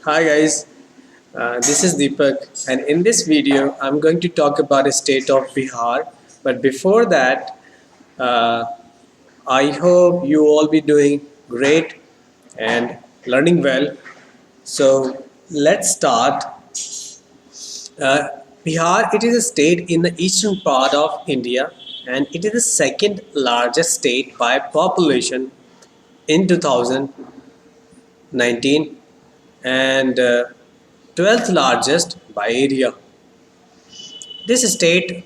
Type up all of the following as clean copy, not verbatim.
Hi guys, this is Deepak, and in this video, I'm going to talk about the state of Bihar. But before that, uh, I hope you all be doing great and learning well. So let's start. Uh, Bihar, it is a state in the eastern part of India, and it is the second largest state by population in 2019 and 12th largest by area. This state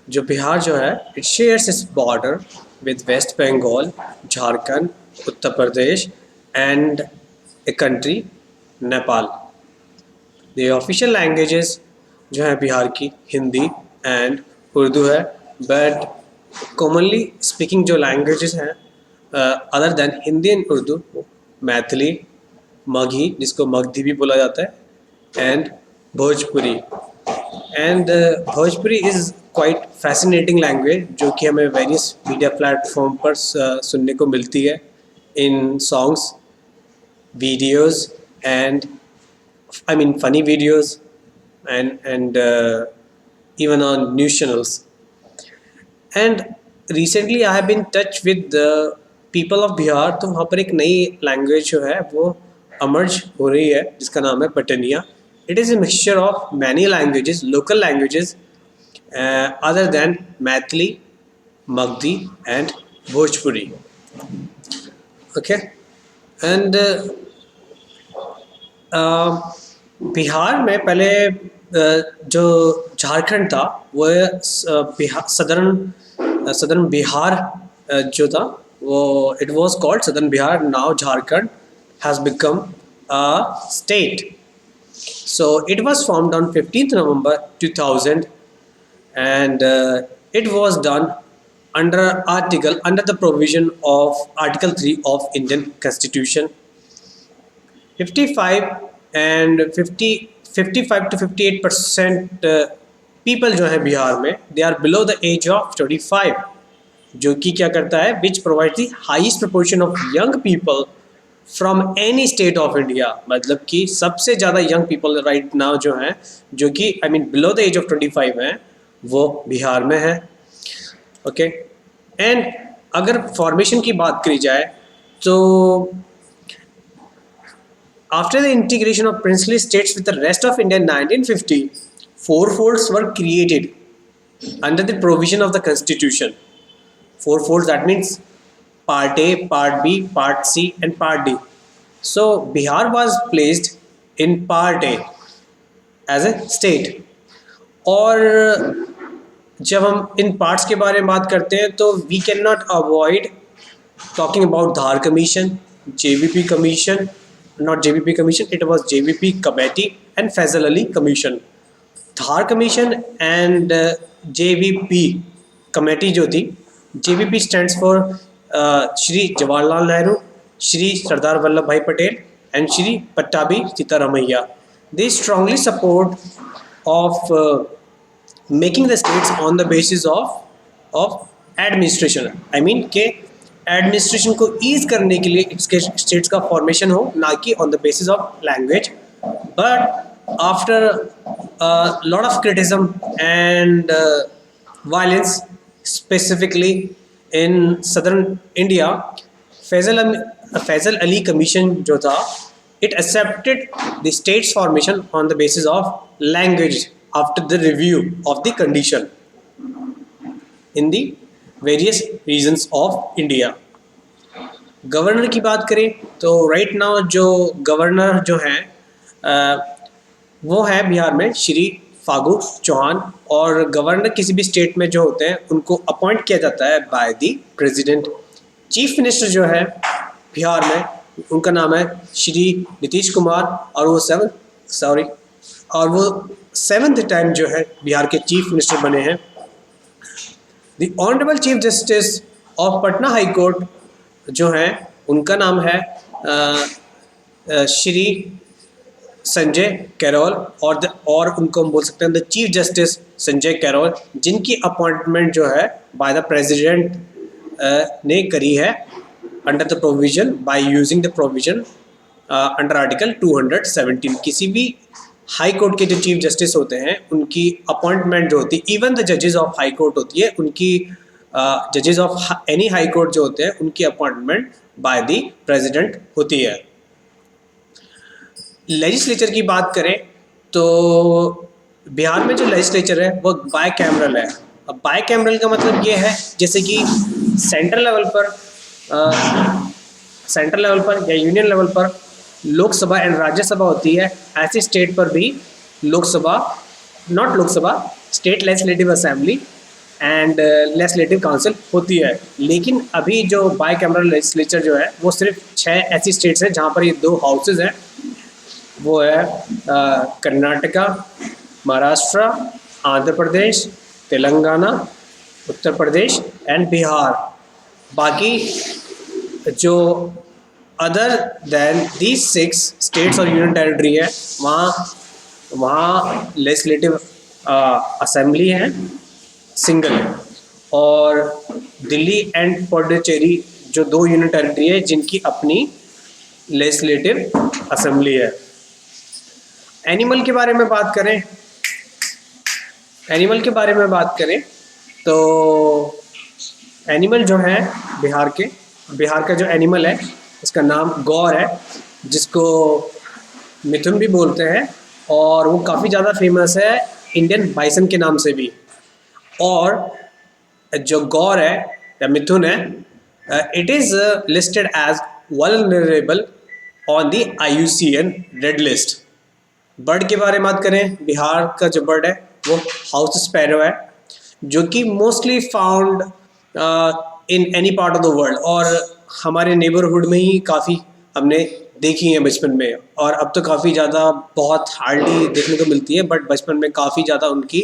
जो बिहार जो है it shares its border with West Bengal, Jharkhand, Uttar Pradesh and a country Nepal. The official languages जो है बिहार की Hindi and Urdu है but commonly speaking जो languages हैं other than Hindi and Urdu Maithili Magahi जिसको मगधी भी बोला जाता है and Bhojpuri and Bhojpuri is quite fascinating language जो कि हमें वेरियस मीडिया प्लेटफॉर्म पर सुनने को मिलती है इन songs videos and I mean funny videos and even on news channels. And recently I have been in touch with the people of Bihar. तो वहाँ पर एक नई लैंग्वेज जो है वो emerge हो रही है जिसका नाम है पटनिया. It is a mixture of many languages, local languages other than Maithili, Magdi and Bhojpuri. Okay, and Bihar में पहले जो झारखंड था वो सदर्न बिहार जो था वो it was called southern Bihar. Now Jharkhand has become a state. So it was formed on 15th November 2000 and it was done under the provision of Article 3 of Indian Constitution. 55 to 58% people जो है बिहार में they are below the age of 25 जो कि क्या करता है which provide the highest proportion of young people from any state of India. मतलब कि सबसे ज़्यादा यंग पीपल राइट नाउ जो हैं जो कि I mean below the age of 25 हैं वो बिहार में है. ओके एंड अगर फॉर्मेशन की बात करी जाए तो after the integration of princely states with the rest of India in 1950, 4 folds were created under the provision of the constitution. 4 folds, that means part A, part B, part C and part D. So Bihar was placed in part A as a state. और जब हम इन parts के बारे में बात करते हैं तो we cannot avoid talking about Dhar Commission, JVP Commission, not JVP Commission, it was JVP Committee and Faisal Ali Commission. Dhar Commission and JVP Committee जो थी, JVP stands for Shri Jawaharlal Nehru, Shri Sardar Vallabhbhai Patel and Shri Pattabhi Sitaramaiah. They strongly support of making the states on the basis of administration. I mean के administration को ease करने के लिए इसके states का formation हो ना कि on the basis of language. But after lot of criticism and violence specifically in southern India Fazal Ali commission जो था it accepted the states formation on the basis of language after the review of the condition in the various regions of India. Governor की बात करें तो right now जो governor जो हैं वो है बिहार में श्री फागू चौहान. और गवर्नर किसी भी स्टेट में जो होते हैं उनको अपॉइंट किया जाता है by the president. Chief minister जो है बिहार में उनका नाम है श्री नीतीश कुमार और वो सेवन्थ टाइम जो है बिहार के चीफ मिनिस्टर बने हैं. The Honorable Chief Justice of Patna High Court जो हैं उनका नाम है श्री संजय कैरोल और उनको हम बोल सकते हैं the chief justice Sanjay Karol जिनकी अपॉइंटमेंट जो है बाय द प्रेसिडेंट ने करी है under the provision by using the provision under article 217। किसी भी हाई कोर्ट के जो चीफ जस्टिस होते हैं उनकी अपॉइंटमेंट जो होती है, इवन द जजेस ऑफ हाई कोर्ट होती है, उनकी जजेस ऑफ एनी हाई कोर्ट जो होते हैं उनकी अपॉइंटमेंट बाय द प्रेसिडेंट होती है। लेजिस्लेचर की बात करें तो बिहार में जो लेजिस्लेचर है वो बाय कैमरल है। अब बाय कैमरल का मतलब ये है जैसे कि सेंट्रल लेवल पर या यूनियन लेवल पर लोकसभा एंड राज्यसभा होती है, ऐसी स्टेट पर भी state legislative assembly and legislative council होती है। लेकिन अभी जो बाय कैमरल लेजिस्लेचर जो है वो सिर्फ 6 ऐसी स्टेट्स हैं जहाँ पर ये 2 हाउसेज हैं, वो है कर्नाटका, महाराष्ट्र, आंध्र प्रदेश, तेलंगाना, उत्तर प्रदेश एंड बिहार। बाकी जो अदर देन दीज 6 स्टेट्स और यूनियन टेरिटरी है वहाँ लेजिस्लेटिव असेंबली है सिंगल है। और दिल्ली एंड पुडुचेरी जो 2 यूनियन टेरिटरी है जिनकी अपनी लेजिस्लेटिव असेंबली है। एनिमल के बारे में बात करें तो एनिमल जो है बिहार का जो एनिमल है उसका नाम गौर है, जिसको मिथुन भी बोलते हैं, और वो काफ़ी ज़्यादा फेमस है इंडियन बाइसन के नाम से भी। और जो गौर है या मिथुन है, it is listed as vulnerable on the IUCN red list. Bird के बारे में बात करें, बिहार का जो बर्ड है वो हाउस स्पैरो है, जो कि mostly found in any part of the world, और हमारे नेबरहुड में ही काफ़ी हमने देखी है बचपन में, और अब तो काफ़ी ज़्यादा बहुत हार्डली देखने को मिलती है, बट बचपन में काफ़ी ज़्यादा उनकी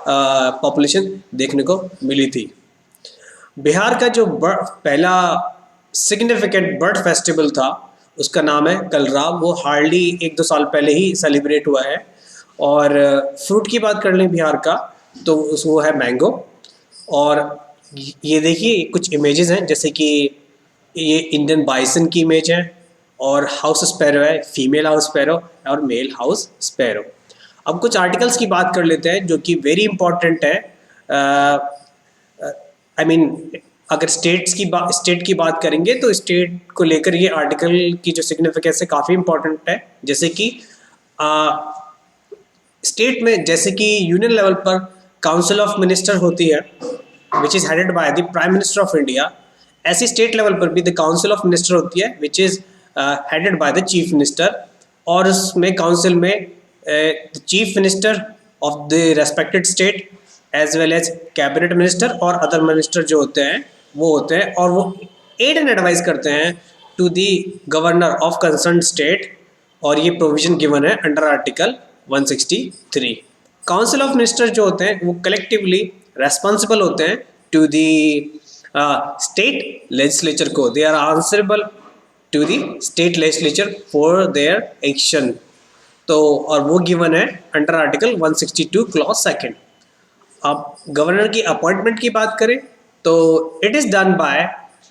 पॉपुलेशन देखने को मिली थी। बिहार का जो पहला सिग्निफिकेंट बर्ड फेस्टिवल था उसका नाम है कलराव, वो हार्डली 1-2 साल पहले ही सेलिब्रेट हुआ है। और फ्रूट की बात कर लें बिहार का तो वो है मैंगो। और ये देखिए कुछ इमेजेस हैं, जैसे कि ये इंडियन बाइसन की इमेज है, और हाउस स्पैरो है, फीमेल हाउस स्पैरो और मेल हाउस स्पैरो। अब कुछ आर्टिकल्स की बात कर लेते हैं जो कि वेरी इंपॉर्टेंट है। आई मीन अगर स्टेट की बात करेंगे तो स्टेट को लेकर ये आर्टिकल की जो सिग्निफिकेंस है काफ़ी इंपॉर्टेंट है। जैसे कि स्टेट में जैसे कि यूनियन लेवल पर काउंसिल ऑफ मिनिस्टर होती है which is headed by the prime minister of India, ऐसी स्टेट लेवल पर भी द काउंसिल ऑफ मिनिस्टर होती है which is headed by the chief minister. और उसमें काउंसिल में chief minister of the respected state as well as cabinet minister और other minister जो होते हैं वो होते हैं, और वो एड एंड एडवाइस करते हैं to the governor of concern state, और ये प्रोविजन गिवन है under article 163। Council of minister जो होते हैं वो कलेक्टिवली रेस्पॉन्सिबल होते हैं टू दी स्टेट लेजिस्लेचर को, they are answerable to the state legislature for their action. तो और वो गिवन है अंडर आर्टिकल 162 क्लॉज 2। अब गवर्नर की अपॉइंटमेंट की बात करें तो it is done by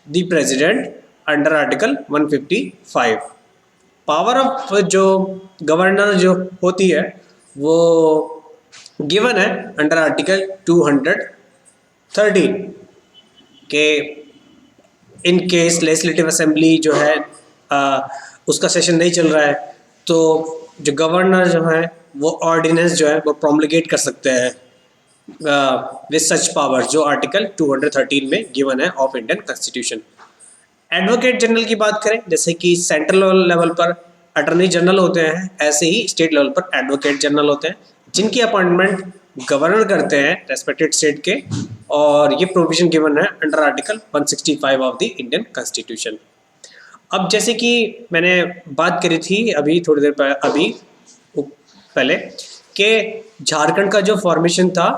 the president under article 155। Power of जो गवर्नर जो होती है वो गिवन है अंडर आर्टिकल 213 के इन केस लेजिस्लेटिव असेंबली जो है उसका सेशन नहीं चल रहा है तो जो गवर्नर जो है वो ऑर्डिनेंस जो है वो प्रोमलगेट कर सकते हैं विद सच पावर, जो आर्टिकल 213 में गिवन है of Indian constitution. Advocate general की बात करें, जैसे कि सेंट्रल लेवल पर अटॉर्नी जनरल होते हैं, ऐसे ही स्टेट लेवल पर एडवोकेट जनरल होते हैं, जिनकी अपॉइंटमेंट गवर्नर करते हैं रेस्पेक्टेड स्टेट के, और ये प्रोविजन गिवन है under article 165 of the Indian constitution. अब जैसे कि मैंने बात करी थी अभी थोड़ी देर पहले कि झारखंड का जो फॉर्मेशन था,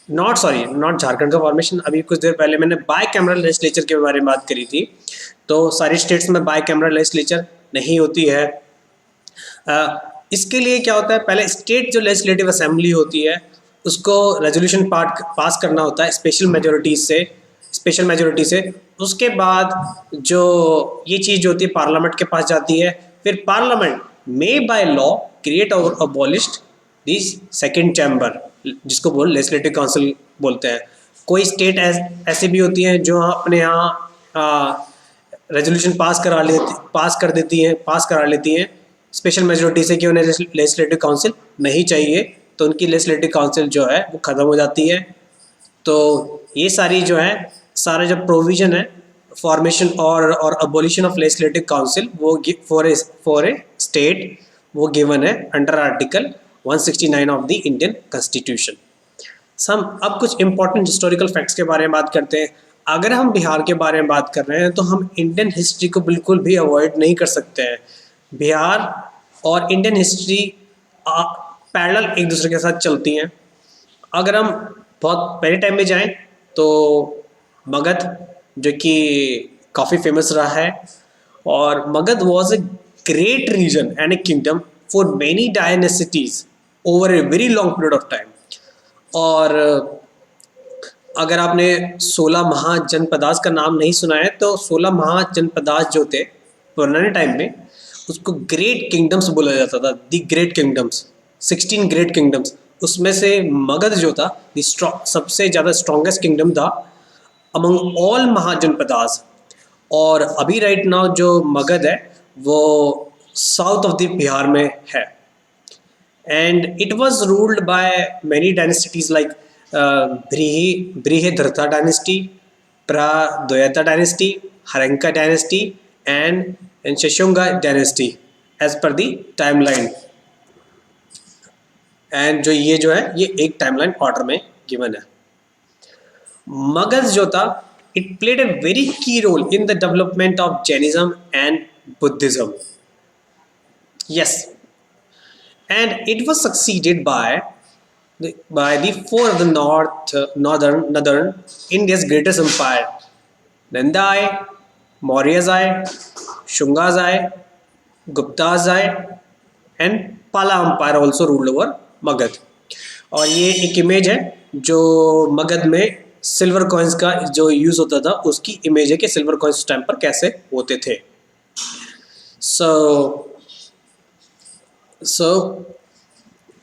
नॉट झारखंड का फॉर्मेशन, अभी कुछ देर पहले मैंने बाय कैमरल लेजिस्लेचर के बारे में बात करी थी, तो सारी स्टेट्स में बाय कैमरल लेजिस्लेचर नहीं होती है। इसके लिए क्या होता है, पहले स्टेट जो लेजिस्लेटिव असेंबली होती है उसको रेजोल्यूशन पास करना होता है स्पेशल मेजोरिटी से। उसके बाद जो ये चीज़ होती है पार्लियामेंट के पास जाती है, फिर parliament may by law create और अबॉलिश्ड दिस सेकेंड चैम्बर, जिसको लेजिस्लेटिव काउंसिल बोलते हैं। कोई स्टेट ऐसे भी होती हैं जो अपने यहाँ रेजोल्यूशन पास करा लेती हैं स्पेशल मेजोरिटी से कि उन्हें लेजिस्लेटिव काउंसिल नहीं चाहिए, तो उनकी लेजिस्लेटिव काउंसिल जो है वो ख़त्म हो जाती है। तो ये सारी जो है सारा जो प्रोविज़न है फॉर्मेशन और अबॉलिशन ऑफ लेजिस्लेटिव काउंसिल वो फॉर ए स्टेट वो गिवन है under article 169 of the Indian constitution. हम अब कुछ इंपॉर्टेंट हिस्टोरिकल फैक्ट्स के बारे में बात करते हैं। अगर हम बिहार के बारे में बात कर रहे हैं तो हम इंडियन हिस्ट्री को बिल्कुल भी अवॉइड नहीं कर सकते हैं। बिहार और इंडियन हिस्ट्री पैरेलल एक दूसरे के साथ चलती हैं। अगर हम बहुत पहले टाइम में जाएं तो मगध, जो कि काफ़ी फेमस रहा है, और Magadh was a great region and a kingdom for many dynasties over a very long period of time. और अगर आपने 16 महाजनपदास का नाम नहीं सुना है तो 16 महाजनपदास जो थे पुराने टाइम में उसको ग्रेट किंगडम्स बोला जाता था, the great kingdoms, 16 great kingdoms. उसमें से मगध जो था सबसे ज़्यादा स्ट्रॉन्गेस्ट किंगडम था अमंग ऑल महाजनपदास। और अभी राइट नाउ जो मगध है वो साउथ ऑफ द बिहार में है, and it was ruled by many dynasties like Brihadratha dynasty, Pradyota dynasty, Haryanka dynasty and Shishunaga dynasty as per the timeline. And जो है ये एक टाइमलाइन ऑर्डर में गिवन है। मगध जो था it played a very key role in the development of Jainism and Buddhism. Yes, and it was succeeded by the four of the northern India's greatest empire: Nandai, Mauryazai, Shungazai, Guptazai, and Pala empire also ruled over Magadh. और ये एक image है जो मगध में silver coins का जो use होता था उसकी इमेज है कि सिल्वर कॉइन्स उस टाइम पर कैसे होते थे। सो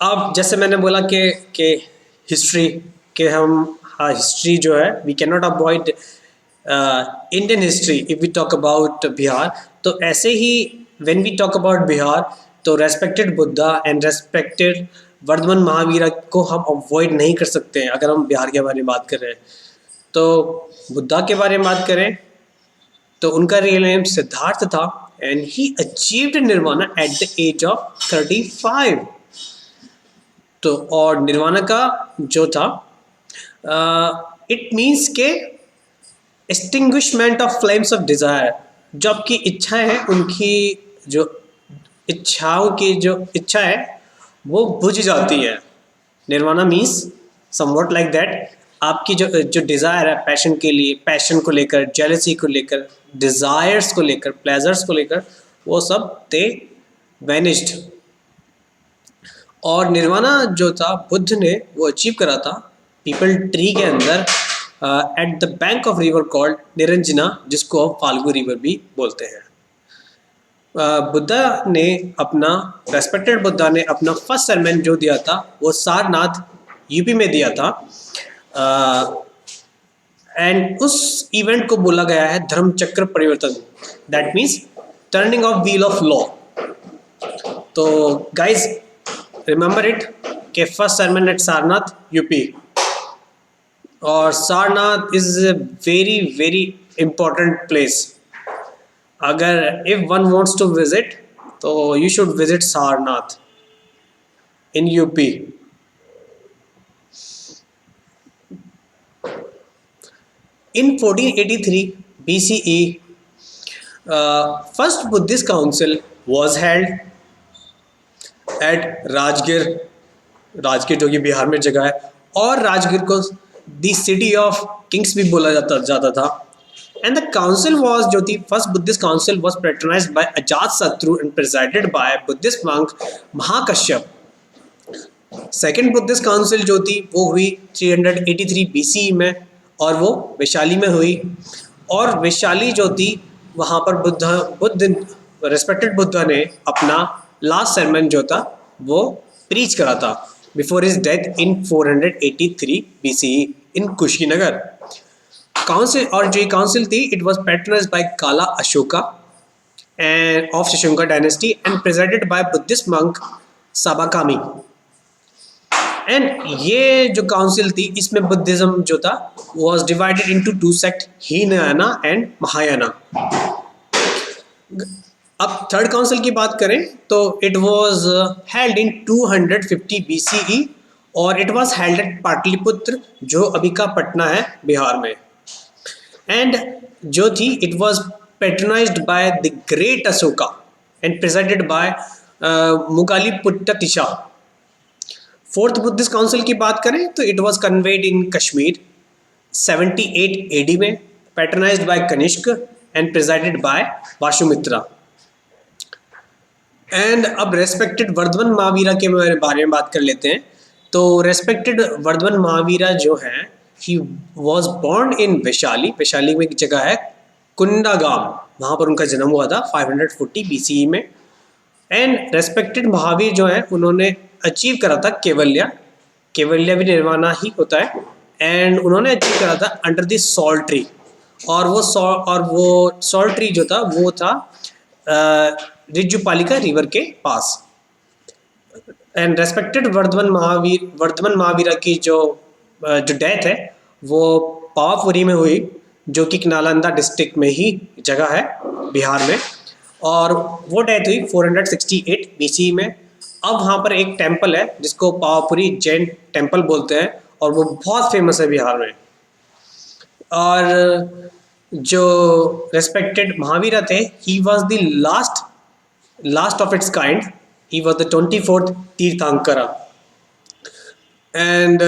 अब जैसे मैंने बोला कि हिस्ट्री के हिस्ट्री जो है we can not avoid Indian history if we talk about Bihar. तो ऐसे ही when we talk about Bihar तो respected Buddha and respected Vardhaman Mahavir को हम अवॉइड नहीं कर सकते हैं। अगर हम बिहार के बारे में बात कर रहे हैं तो बुद्धा के बारे में बात करें तो उनका रियल नेम सिद्धार्थ था and he achieved nirvana at the age of 35। तो और निर्वाणा का जो था इट मीन्स के extinguishment of flames of desire, जो आपकी इच्छाएं हैं उनकी जो इच्छाओं की जो इच्छा है वो बुझ जाती है। Nirvana means somewhat like that, आपकी जो डिज़ायर है पैशन के लिए, पैशन को लेकर, जेलसी को लेकर, डिज़ायर्स को लेकर, प्लेजर्स को लेकर, वो सब दे वैनिश्ड। और निर्वाणा जो था बुद्ध ने वो अचीव करा था पीपल ट्री के अंदर at the bank of river called Niranjana, जिसको हम फाल्गु रिवर भी बोलते हैं। रेस्पेक्टेड बुद्धा ने अपना फर्स्ट सरमन जो दिया था वो सारनाथ यूपी में दिया था। एंड उस इवेंट को बोला गया है Dharma Chakra Parivartan, that means turning of wheel of law. तो गाइज रिमेंबर इट के first sermon at Sarnath UP, और Sarnath is a very very important place. अगर if one wants to visit तो you should visit Sarnath in UP. In 1483 BCE, first Buddhist council was held at Rajgir जो कि बिहार में जगह है, और राजगीर को दी सिटी ऑफ किंग्स भी बोला जाता था। एंड द काउंसिल वॉज जो थी first Buddhist council was patronized by Ajatashatru and presided by Buddhist monk Mahakashyap. Second Buddhist council जो थी वो हुई 383 BCE में, और वो वैशाली में हुई। और वैशाली जो थी वहाँ पर बुद्ध रेस्पेक्टेड बुद्धा ने अपना लास्ट sermon जो था वो प्रीच करा था before his death in 483 BCE in Kushinagar. Council, और जो काउंसिल थी it was patronized by Kala Ashoka and of Shishunaga dynasty and presided by Buddhist monk Sabakami. And ये जो काउंसिल थी इसमें बुद्धिज्म जो था was divided into two sect, Hinayana and Mahayana. अब थर्ड काउंसिल की बात करें तो it was held in 250 BCE और it was held at Pataliputra जो अभी का पटना है बिहार में। एंड जो थी it was patronized by the great Ashoka and presided by Moggaliputtatissa. Fourth Buddhist council की बात करें तो it was convened in Kashmir 78 AD में, patronized by Kanishka and presided by Vasumitra. And अब रेस्पेक्टेड वर्धमान महावीरा के बारे में बात कर लेते हैं। तो रेस्पेक्टेड वर्धमान महावीरा जो हैं he was born in Vaishali. Vaishali में एक जगह है कुंडागाम, वहाँ पर उनका जन्म हुआ था 540 BCE में। एंड रेस्पेक्टेड महावीर जो है उन्होंने अचीव करा था केवल्या, केवल्या भी निर्वाणा ही होता है। एंड उन्होंने अचीव करा था अंडर द सॉल्ट ट्री, और वो सॉल्ट ट्री जो था वो था रिजुपालिका रिवर के पास। एंड रेस्पेक्टेड वर्धमान महावीरा की जो डेथ है वो पावापुरी में हुई जो कि नालंदा डिस्ट्रिक्ट में ही जगह है बिहार में, और वो डेथ हुई 468 BCE में। अब वहाँ पर एक टेम्पल है जिसको पावापुरी जैन टेम्पल बोलते हैं और वो बहुत फेमस है बिहार में। और जो रेस्पेक्टेड महावीरा थे he was the last of its kind, he was the 24th Tirthankara. And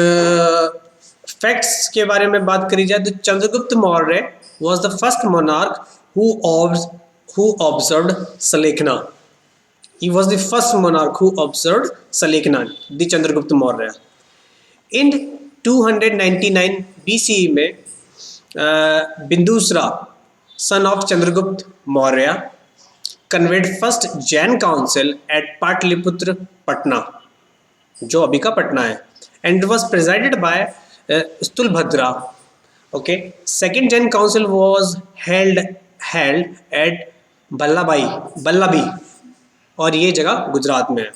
facts के बारे में बात करी जाए तो Chandragupta Maurya was the first monarch who observed Salekhna. He was the first monarch who observed Salekhna, the Chandragupta Maurya. In 299 BCE में Bindusara son of Chandragupta Maurya convened first Jain council at Patliputra, Patna, जो अभी का पटना है, and it was presided by Stulbhadra. Okay, second Jain council was held at Vallabhi, और ये जगह गुजरात में है।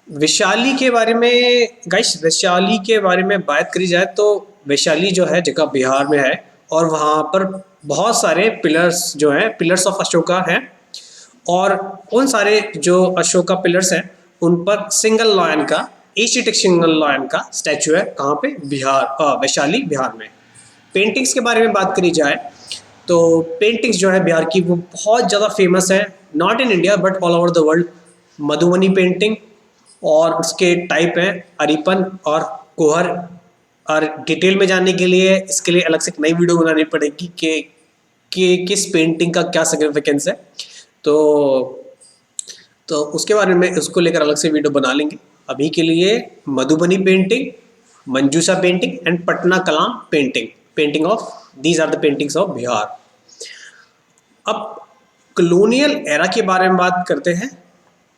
वैशाली के बारे में वैशाली के बारे में बात करी जाए तो वैशाली जो है जगह बिहार में है, और वहाँ पर बहुत सारे पिलर्स जो हैं, पिलर्स ऑफ अशोका हैं, और उन सारे जो अशोका पिलर्स हैं उन पर सिंगल लॉयन का, एशियाटिक सिंगल लॉयन का स्टैचू है। कहाँ पे? वैशाली बिहार में। पेंटिंग्स के बारे में बात करी जाए तो पेंटिंग्स जो है बिहार की वो बहुत ज़्यादा फेमस है, not in India but all over the world. Madhubani painting, और उसके टाइप हैं अरिपन और कोहर। और डिटेल में जानने के लिए इसके लिए अलग से एक नई वीडियो बनानी पड़ेगी कि किस पेंटिंग का क्या सिग्निफिकेंस है, तो उसके बारे में उसको लेकर अलग से वीडियो बना लेंगे। अभी के लिए Madhubani painting, Manjusha painting and Patna Kalam painting of these are the paintings of Bihar. अब कॉलोनियल एरा के बारे में बात करते हैं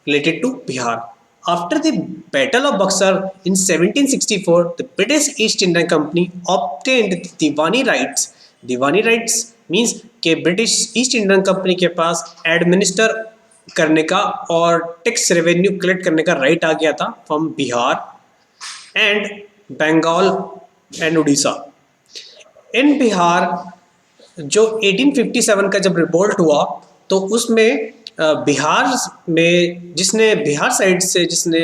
related to Bihar. After the battle of Buxar in 1764 the British East India company obtained diwani rights. Diwani rights means कि ब्रिटिश ईस्ट इंडियन कंपनी के पास एडमिनिस्टर करने का और टैक्स रेवेन्यू कलेक्ट करने का राइट आ गया था from Bihar and Bengal and Orissa. In Bihar जो 1857 का जब रिवोल्ट हुआ तो उसमें बिहार में बिहार साइड से जिसने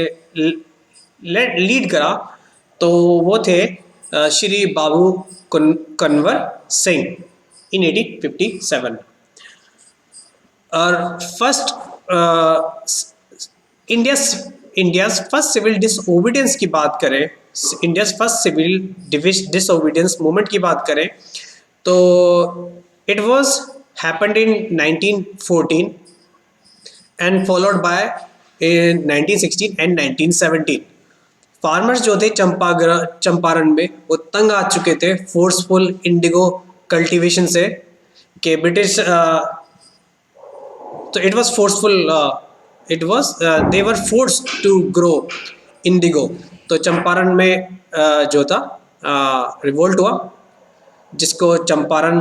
लीड करा तो वो थे श्री बाबू कन्वर सिंह इन 1857। और first India's first civil disobedience की बात करें, India's first civil disobedience movement की बात करें तो it was happened in 1914 and followed by in 1916 and 1917. Farmers जो थे चंपारण में वो तंग आ चुके थे फोर्सफुल इंडिगो कल्टीवेशन से कि ब्रिटिश तो it was forceful it was they were forced to grow indigo. तो चंपारण में जो था रिवोल्ट हुआ, जिसको चंपारण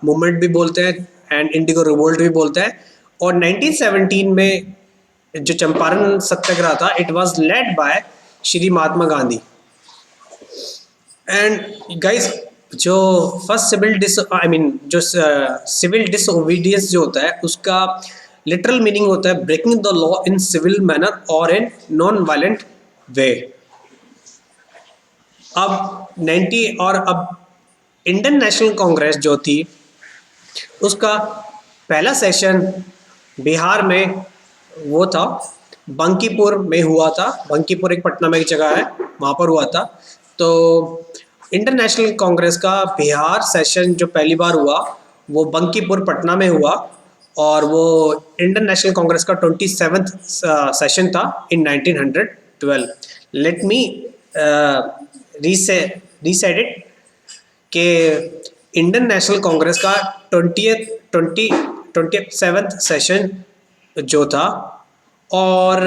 मूवमेंट भी बोलते हैं एंड इंडिगो रिवोल्ट भी बोलते हैं। और 1917 में जो चंपारण सत्याग्रह था it was led by Shri Mahatma Gandhi. And guys जो फर्स्ट सिविल डिसओबीडियंस जो होता है उसका लिटरल मीनिंग होता है breaking the law in civil manner और इन नॉन वायलेंट वे। अब इंडियन नेशनल कांग्रेस जो थी उसका पहला सेशन बिहार में वो था, बंकीपुर में हुआ था। बंकीपुर एक पटना में एक जगह है, वहाँ पर हुआ था। तो इंडियन नेशनल कांग्रेस का बिहार सेशन जो पहली बार हुआ वो बंकीपुर पटना में हुआ, और वो इंडियन नेशनल कांग्रेस का 27th सेशन था इन 1912। लेट मी रीसेट इट कि इंडियन नेशनल कांग्रेस का 27th सेशन जो था, और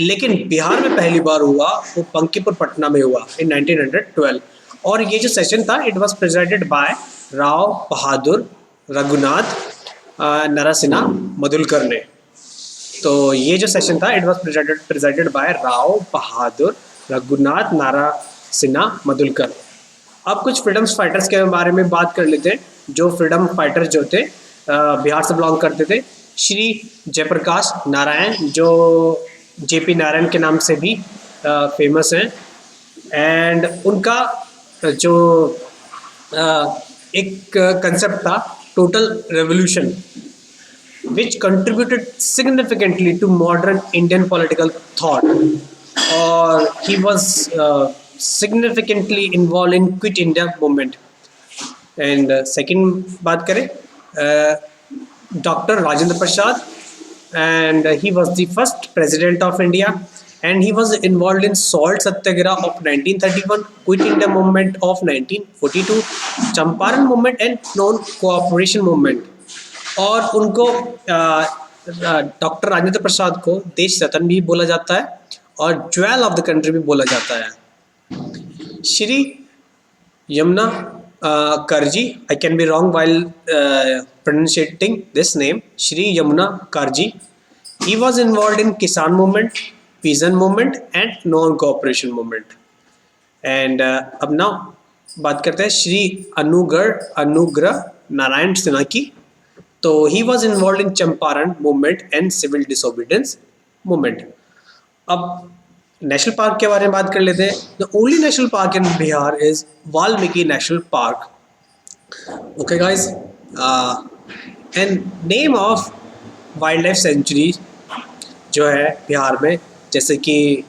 लेकिन बिहार में पहली बार हुआ वो बंकीपुर पटना में हुआ इन 1912। और ये जो सेशन था it was प्रेसिडेंटेड bye Rao Bahadur Raghunath Narasimha मधुलकर ने। तो ये जो सेशन था it was प्रेसिडेंटेड bye Rao Bahadur Raghunath Narasimha मधुलकर। अब कुछ फ्रीडम फाइटर्स के बारे में बात कर लेते हैं, जो फ्रीडम फाइटर्स जो थे बिहार से बिलोंग करते थे। श्री जयप्रकाश नारायण जो जेपी नारायण के नाम से भी फेमस हैं, एंड उनका जो एक कंसेप्ट था total revolution which contributed significantly to modern Indian political thought, or he was significantly involved in Quit India movement. And second बात करें Dr. Rajendra Prasad, and he was the first president of India, and he was involved in Salt Satyagraha of 1931, Quit India movement of 1942, Champaran movement and non-cooperation movement. और उनको doctor Rajendra Prasad को देश रत्न भी बोला जाता है और ज्वेल ऑफ द कंट्री भी बोला जाता है। Shri Yamuna Karjee, I can be wrong while pronounciating this name, Shri Yamuna Karjee, he was involved in Kisan movement, peasant movement and non cooperation movement. And अब नाउ बात करते हैं श्री अनुग्रह नारायण सिन्हा की। तो he was involve in Champaran movement and civil disobedience movement. अब नेशनल पार्क के बारे में बात कर लेते हैं। The only national park in Bihar is Valmiki national park. Okay guys, and name of wild life century जो है बिहार में, जैसे कि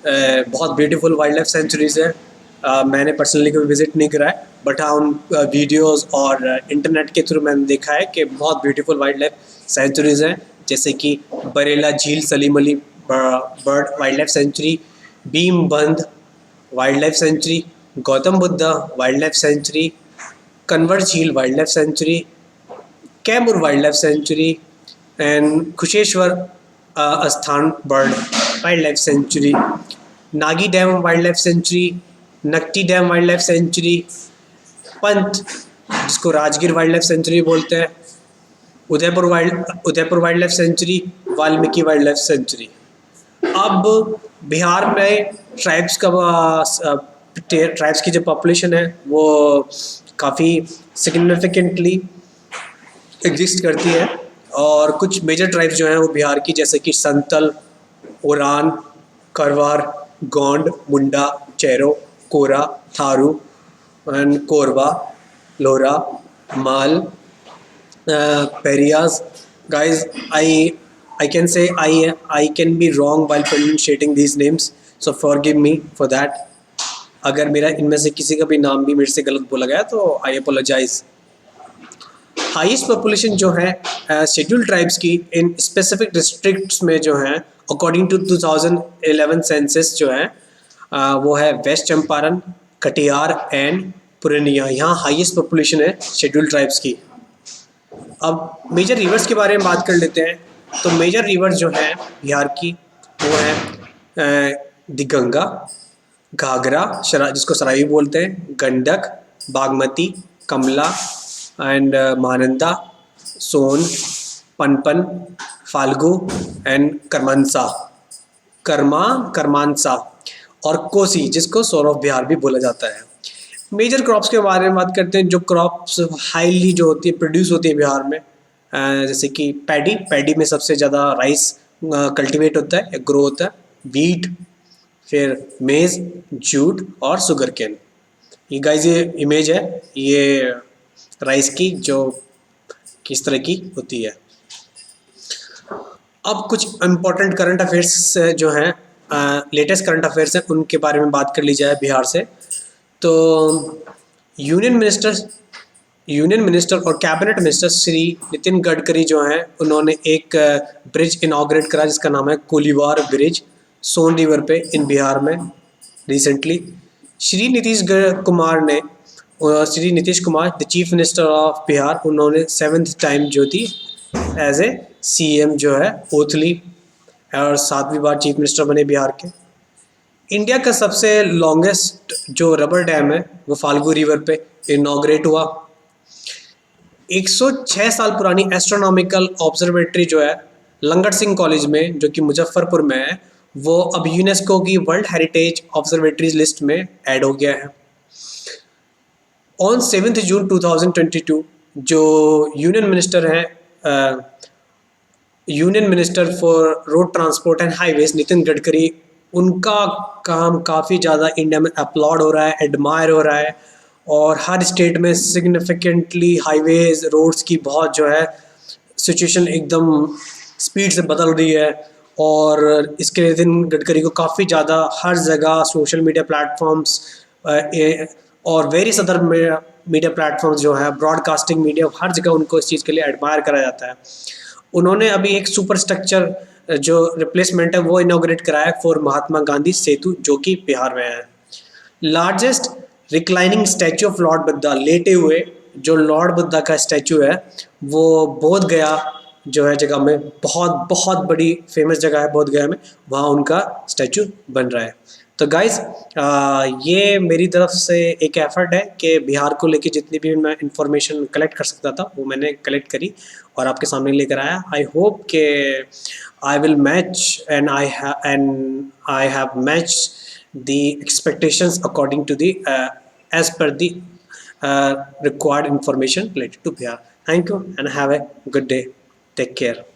बहुत ब्यूटीफुल वाइल्ड लाइफ सेंचुरीज है। मैंने पर्सनली कभी विजिट नहीं करा है, बट हाँ उन वीडियोज़ और इंटरनेट के थ्रू मैंने देखा है कि बहुत ब्यूटीफुल वाइल्ड लाइफ सेंचुरीज़ हैं, जैसे कि बरेला झील Salim Ali bird wild life sanctuary, Bhimbandh wild life sanctuary, Gautam Buddha wild life sanctuary, Kanwar झील wild life sanctuary, Kaimur wild life sanctuary, and Kusheshwar Asthan bird wild life sanctuary, Nagi dam wild life sanctuary, Nakti dam wild life sanctuary, Pant जिसको Rajgir wild life sanctuary बोलते हैं, Udaipur wild life sanctuary, Valmiki wild life sanctuary. अब बिहार में tribes की जो population है वो काफ़ी सिग्निफिकेंटली एग्जिस्ट करती है, और कुछ मेजर ट्राइब्स जो हैं वो बिहार की, जैसे कि Santhal, Oraon, Kharwar, Gond, Munda, Chero, Kora, Tharu and Korba, Lohra, Mal, Paharias. Guys, I can say I can be wrong while pronunciating these names, so forgive me for that. अगर मेरा इनमें से किसी का भी नाम भी मेरे से गलत बोला गया तो आई अपोलोजाइज। हाईएस्ट पॉपुलेशन जो है शेड्यूल्ड ट्राइब्स की इन स्पेसिफिक डिस्ट्रिक्ट्स में जो हैं अकॉर्डिंग टू 2011 सेंसस जो है वो है वेस्ट चंपारण, कटिहार एंड पूर्णिया। यहाँ हाईएस्ट पॉपुलेशन है शेड्यूल्ड ट्राइब्स की। अब मेजर रिवर्स के बारे में बात कर लेते हैं। तो मेजर रिवर्स जो हैं बिहार की वो है दिगंगा, घाघरा जिसको सरायू बोलते हैं, गंडक, बागमती, कमला एंड महानंदा, सोन, पनपन, फाल्गु एंड करमानसा और कोसी जिसको सोर ऑफ बिहार भी बोला जाता है। मेजर क्रॉप्स के बारे में बात करते हैं। जो क्रॉप्स हाईली जो होती है प्रोड्यूस होती है बिहार में, जैसे कि पैडी में सबसे ज़्यादा राइस कल्टीवेट होता है या ग्रो होता है, वीट, फिर मेज़, जूट और शुगर केन। ये गाइस ये इमेज है ये राइस की जो किस तरह की होती है। अब कुछ इम्पोर्टेंट करंट अफेयर्स जो हैं, लेटेस्ट करंट अफेयर्स हैं, उनके बारे में बात कर ली जाए बिहार से। तो यूनियन मिनिस्टर और कैबिनेट मिनिस्टर श्री नितिन गडकरी जो हैं उन्होंने एक ब्रिज इनॉग्रेट करा जिसका नाम है कोलीवार ब्रिज, सोन रिवर पे इन बिहार में recently. Shri Nitish Kumar the chief minister of Bihar, उन्होंने 7th टाइम जो थी एज ए सीएम जो है ओथ ली और 7वीं बार चीफ मिनिस्टर बने बिहार के। इंडिया का सबसे लॉन्गेस्ट जो रबर डैम है वो फाल्गु रिवर पे इनॉग्रेट हुआ। 106 साल पुरानी एस्ट्रोनॉमिकल ऑब्जर्वेटरी जो है लंगट सिंह कॉलेज में जो कि मुजफ्फरपुर में है, वो अब यूनेस्को की वर्ल्ड हेरिटेज ऑब्जर्वेटरीज लिस्ट में ऐड हो गया है। ऑन 7 जून 2022 जो union minister for road transport and highways Nitin Gadkari, उनका काम काफ़ी ज़्यादा इंडिया में अपलॉड हो रहा है, एडमायर हो रहा है और हर स्टेट में सिग्निफिकेंटली हाईवेज रोड्स की बहुत जो है सिचुएशन एकदम स्पीड से बदल रही है। और इसके लिए नितिन गडकरी को काफ़ी ज़्यादा हर जगह सोशल मीडिया प्लेटफॉर्म्स और वेरियस अदर मीडिया प्लेटफॉर्म्स जो है ब्रॉडकास्टिंग मीडिया, हर जगह उनको इस चीज़ के लिए एडमायर करा जाता है। उन्होंने अभी एक सुपर स्ट्रक्चर जो रिप्लेसमेंट है वो इनॉग्रेट कराया है फॉर महात्मा गांधी सेतु जो कि बिहार में है। Largest reclining statue of Lord Buddha, लेटे हुए जो लॉर्ड बुद्धा का स्टैचू है वो बोध गया जो है जगह में, बहुत बड़ी फेमस जगह है बोध गया में, वहाँ उनका स्टैचू बन रहा है। तो गाइज ये मेरी तरफ से एक एफर्ट है कि बिहार को लेके जितनी भी मैं इंफॉर्मेशन कलेक्ट कर सकता था वो मैंने कलेक्ट करी और आपके सामने लेकर आया। आई होप के I will match and I have match the expectations according to the age पर द required information related to Bihar. Thank you and have a good day. Take care.